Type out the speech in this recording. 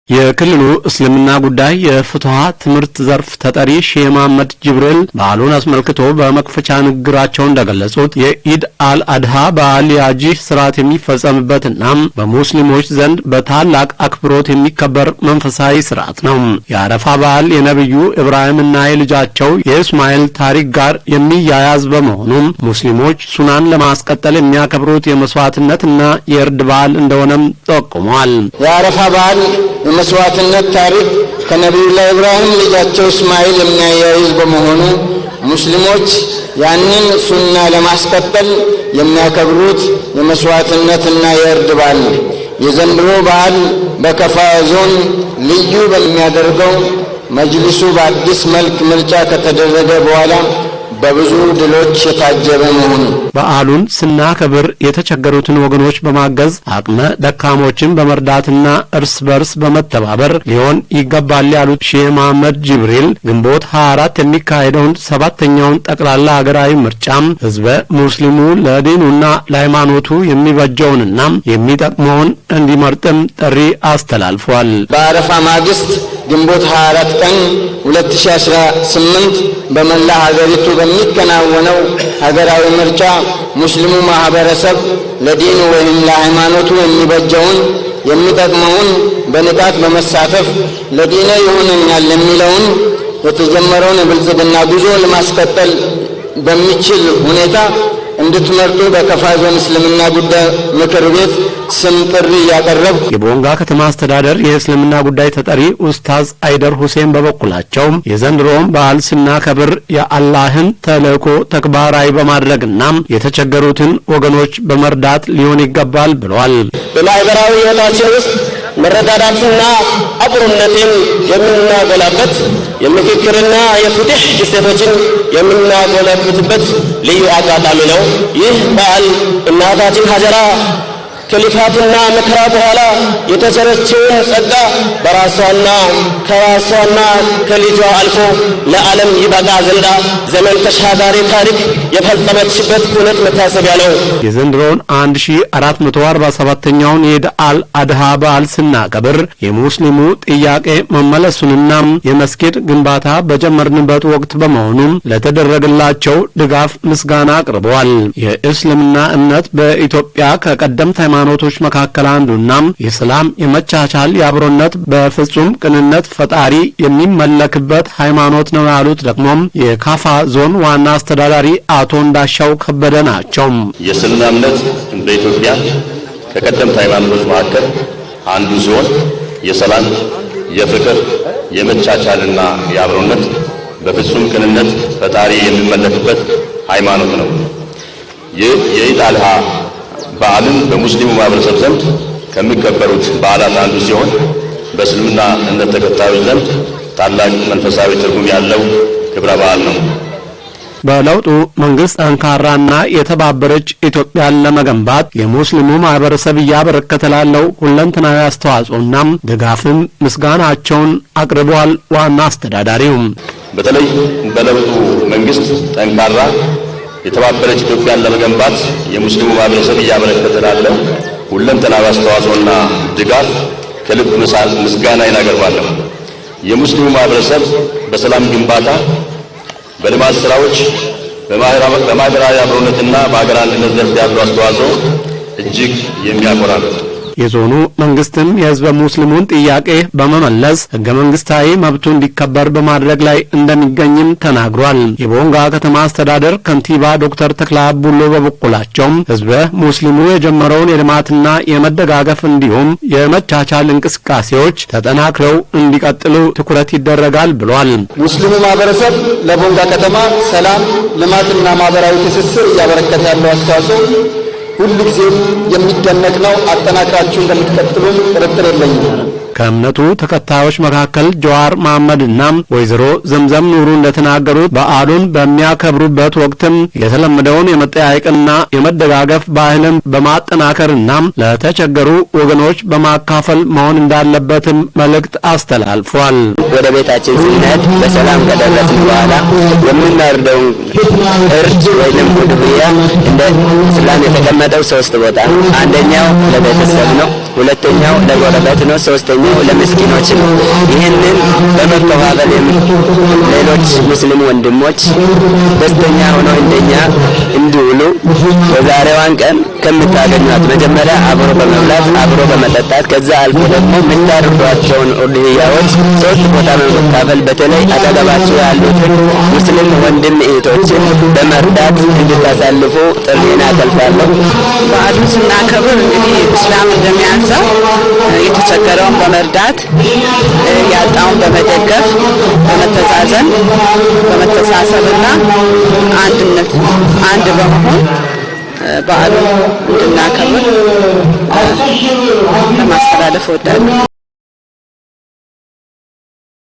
የክልሉ እስልምና ጉዳይ የፍትሐ ትምህርት ዘርፍ ተጠሪ ሼህ መሐመድ ጅብሪል በዓሉን አስመልክቶ በመክፈቻ ንግግራቸው እንደገለጹት የኢድ አልአድሃ በዓል የሐጅ ሥርዓት የሚፈጸምበትና በሙስሊሞች ዘንድ በታላቅ አክብሮት የሚከበር መንፈሳዊ ሥርዓት ነው። የአረፋ በዓል የነብዩ ኢብራሂምና የልጃቸው የእስማኤል ታሪክ ጋር የሚያያዝ በመሆኑ ሙስሊሞች ሱናን ለማስቀጠል የሚያከብሩት የመስዋዕትነትና የእርድ በዓል እንደሆነም ጠቁመዋል። የአረፋ በዓል የመስዋዕትነት ታሪክ ከነብዩላህ ኢብራሂም ልጃቸው እስማኤል የሚያያይዝ በመሆኑ ሙስሊሞች ያንን ሱና ለማስቀጠል የሚያከብሩት የመስዋዕትነትና የእርድ በዓል ነው። የዘንድሮ በዓል በከፋ ዞን ልዩ በሚያደርገው መጅሊሱ በአዲስ መልክ ምርጫ ከተደረገ በኋላ በብዙ ድሎች የታጀበ መሆኑ በዓሉን ስናከብር የተቸገሩትን ወገኖች በማገዝ አቅመ ደካሞችን በመርዳትና እርስ በርስ በመተባበር ሊሆን ይገባል ያሉት ሼህ መሐመድ ጅብሪል ግንቦት 24 የሚካሄደውን ሰባተኛውን ጠቅላላ ሀገራዊ ምርጫም ህዝበ ሙስሊሙ ለዲኑና ለሃይማኖቱ የሚበጀውንና የሚጠቅመውን እንዲመርጥም ጥሪ አስተላልፏል። በአረፋ ማግስት ግንቦት 24 ቀን 2018 በመላ ሀገሪቱ በሚከናወነው ሀገራዊ ምርጫ ሙስሊሙ ማህበረሰብ ለዲኑ ወይም ለሃይማኖቱ የሚበጀውን የሚጠቅመውን በንቃት በመሳተፍ ለዲኑ ይሆነኛል የሚለውን የተጀመረውን የብልጽግና ጉዞ ለማስቀጠል በሚችል ሁኔታ እንድትመርጡ በከፋ ዞን እስልምና ጉዳይ ምክር ቤት ስም ጥሪ ያቀረብ የቦንጋ ከተማ አስተዳደር የእስልምና ጉዳይ ተጠሪ ኡስታዝ አይደር ሁሴን በበኩላቸው የዘንድሮውን በዓል ስናከብር የአላህን ተልእኮ ተግባራዊ በማድረግና የተቸገሩትን ወገኖች በመርዳት ሊሆን ይገባል ብለዋል። በማህበራዊ ህይወታችን ውስጥ መረዳዳትና አብሮነትን የምናጎላበት የምክክርና የፍትህ እሴቶችን የምናጎለብትበት ልዩ አጋጣሚ ነው። ይህ በዓል እናታችን ሀጀራ ከልፋትና መከራ በኋላ የተቸረችውን ጸጋ በራሷና ከራሷና ከልጇ አልፎ ለዓለም ይበቃ ዘንዳ ዘመን ተሻጋሪ ታሪክ የፈጸመችበት ኩነት መታሰቢያ ነው። የዘንድሮውን 1447ኛውን የኢድ አልአድሃ በዓል ስናከብር የሙስሊሙ ጥያቄ መመለሱንና የመስጊድ ግንባታ በጀመርንበት ወቅት በመሆኑ ለተደረገላቸው ድጋፍ ምስጋና አቅርበዋል። የእስልምና እምነት በኢትዮጵያ ከቀደምት ሃይማኖቶች መካከል አንዱና የሰላም የመቻቻል የአብሮነት በፍጹም ቅንነት ፈጣሪ የሚመለክበት ሃይማኖት ነው ያሉት ደግሞ የካፋ ዞን ዋና አስተዳዳሪ አቶ እንዳሻው ከበደ ናቸው። የእስልምና እምነት በኢትዮጵያ ከቀደምት ሃይማኖቶች መካከል አንዱ ሲሆን የሰላም የፍቅር የመቻቻልና የአብሮነት በፍጹም ቅንነት ፈጣሪ የሚመለክበት ሃይማኖት ነው። የኢድ አልሃ በዓልን በሙስሊሙ ማህበረሰብ ዘንድ ከሚከበሩት በዓላት አንዱ ሲሆን በእስልምና እምነት ተከታዮች ዘንድ ታላቅ መንፈሳዊ ትርጉም ያለው ክብረ በዓል ነው። በለውጡ መንግስት ጠንካራና የተባበረች ኢትዮጵያን ለመገንባት የሙስሊሙ ማህበረሰብ እያበረከተ ላለው ሁለንተናዊ አስተዋጽኦና ድጋፍም ምስጋናቸውን አቅርበዋል። ዋና አስተዳዳሪው በተለይ በለውጡ መንግስት ጠንካራ የተባበረች ኢትዮጵያን ለመገንባት የሙስሊሙ ማህበረሰብ እያበረከተ ላለው ሁለንተናዊ አስተዋጽኦና ድጋፍ ከልብ ምስጋና እናቀርባለን። የሙስሊሙ ማህበረሰብ በሰላም ግንባታ፣ በልማት ስራዎች፣ በማህበራዊ አብሮነትና በሀገር አንድነት ዘርፍ ያለው አስተዋጽኦ እጅግ የሚያኮራ ነው። የዞኑ መንግስትም የህዝበ ሙስሊሙን ጥያቄ በመመለስ ህገ መንግስታዊ መብቱ እንዲከበር በማድረግ ላይ እንደሚገኝም ተናግሯል። የቦንጋ ከተማ አስተዳደር ከንቲባ ዶክተር ተክለአብ ቡሎ በበኩላቸው ህዝበ ሙስሊሙ የጀመረውን የልማትና የመደጋገፍ እንዲሁም የመቻቻል እንቅስቃሴዎች ተጠናክረው እንዲቀጥሉ ትኩረት ይደረጋል ብሏል። ሙስሊሙ ማህበረሰብ ለቦንጋ ከተማ ሰላም፣ ልማትና ማህበራዊ ትስስር እያበረከተ ያለው አስተዋጽኦ ሁሉ ጊዜ የሚደነቅ ነው። አጠናክራችሁ እንደምትቀጥሉ ጥርጥር የለኝም። ከእምነቱ ተከታዮች መካከል ጀዋር መሐመድና ወይዘሮ ዘምዘም ኑሩ እንደተናገሩት በዓሉን በሚያከብሩበት ወቅትም የተለመደውን የመጠያየቅና የመደጋገፍ ባህልን በማጠናከርና ለተቸገሩ ወገኖች በማካፈል መሆን እንዳለበትም መልእክት አስተላልፏል። ወደ ቤታችን ስንሄድ በሰላም ከደረስን በኋላ የምናርደው እርድ ወይም ጉድብያ እንደ እስላም የተቀመጠው 3 ቦታ፣ አንደኛው ለቤተሰብ ነው፣ ሁለተኛው ለጎረቤት ነው፣ ሶስተኛው ደግሞ ለምስኪኖች ነው። ይህንን በመከፋፈል ሌሎች ሙስሊም ወንድሞች ደስተኛ ሆነው እንደኛ እንዲውሉ በዛሬዋን ቀን ከምታገኟት መጀመሪያ አብሮ በመብላት አብሮ በመጠጣት ከዛ አልፎ ደግሞ የምታርዷቸውን ኡድህያዎች 3 ቦታ በመካፈል በተለይ አጠገባቸው ያሉትን ሙስሊም ወንድም እህቶችን በመርዳት እንድታሳልፉ ጥሪና አቀርባለሁ። በዓሉን ስናከብር እንግዲህ እስላም እንደሚያንሰው የተቸገረውን በመርዳት ያጣውን በመደገፍ በመተዛዘን በመተሳሰብና አንድ በመሆን በዓሉን እንድናከብር ለማስተላለፍ እወዳለሁ።